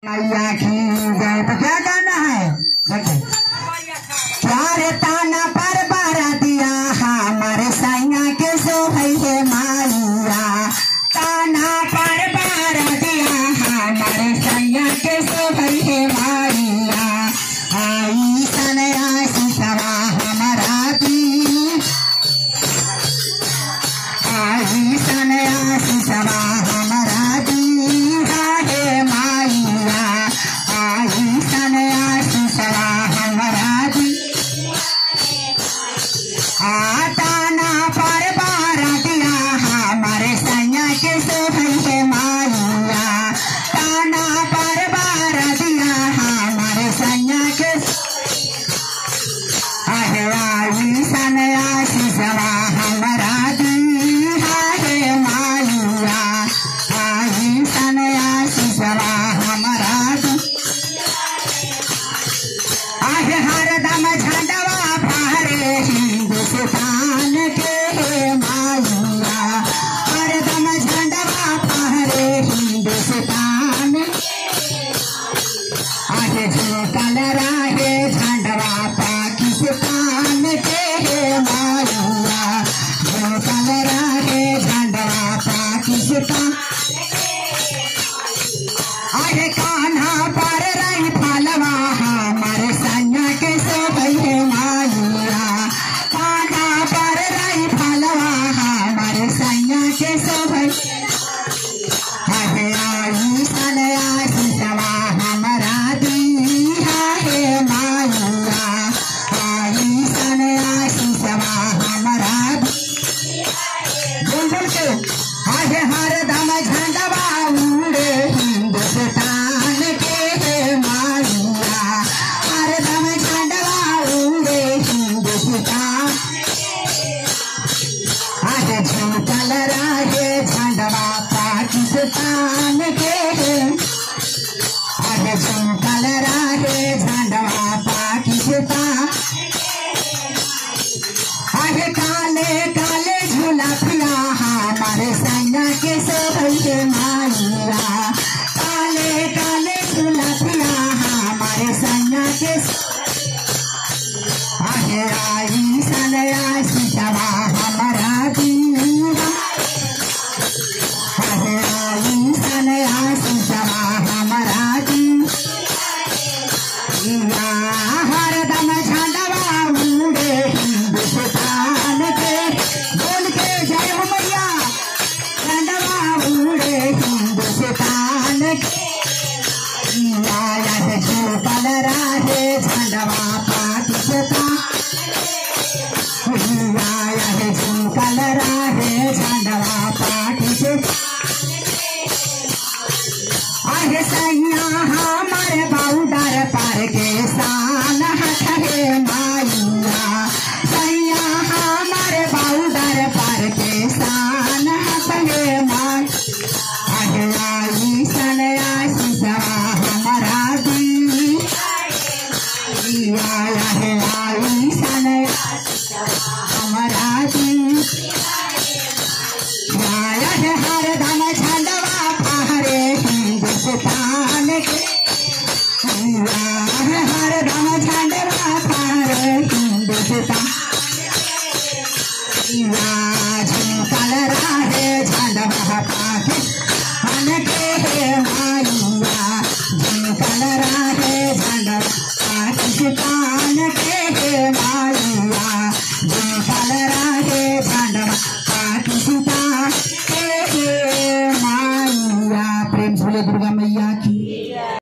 मैया की जय। तो क्या गाना है? चार ताना पर बारा दिया हमारे सैया के सो है माइया। ताना पर बारा दिया हमारे सैया के सो है माइया। आई सनया सिसवा हमारा दी, आई सनया सिसवा हमारा दी है माइया। आई सनया सिसवा हमारा दी। ताना पर बारा दिया हमारे सैया के सो है माइया। ताना पर बारा दिया हमारे सैया के आई सनया सिसवा हमारा दी है माइया। आई सनया सिसवा हमारा दी। हरदम झंडवा फहरे हिंदुस्तान के माइया। हरदम झंडवा फहरे हिंदुस्तान। झुकल रहे झंडवा पाकिस्तान के माइया। झुकल रहे झंडवा पाकिस्तान। कान्हा पर रही फलवा हमारे सैया के सो है माइया। कान्हा पर रही फलवा हमारे सैया के सो आई सनया सिसवा हमारा दी है माइया। आई सनया सिसवा हमारा दी। बुलबुल के हरदम झंडवा उड़े हिंदुस्तान के माइया। हरदम झंडवा उड़े हिंदुस्तान। झुकल रहे झंडवा पाकिस्तान के। झुकल रहे झंडवा पाकिस्तान। काले काले झुलफिया हमारे सैया के सो है माइया। काले काले झुलफिया हमारे सैया के आई सनया सिसवा हमारा दी। आई सनया सिसवा हमारा दी। हरदम झंडवा उड़े हिंदुस्तान के। बोल के जय हो मैया। झंडवा उड़े हिंदुस्तान के। झुकल रहे झंडवा पाकिस्तान। झुकल रहे झंडवा पाकिस्तान। सैया हमारे बॉर्डर पर के शान है माइया। सैया हमारे बॉर्डर पर के शान है माइया। आई सनया सिसवा हमारा दी। आई सनया हमारा दी। हरदम झंडवा फहरे हिंदुस्तान के। हरदम झंडवा फहरे हिंदुस्तान। झुकल रहे झंडवा पाकिस्तान के माइया। झुकल रहे झंडवा पाकिस्तान के माइया। झुकल रहे झंडवा पाकिस्तान के माइया। प्रेम से बोले दुर्गा।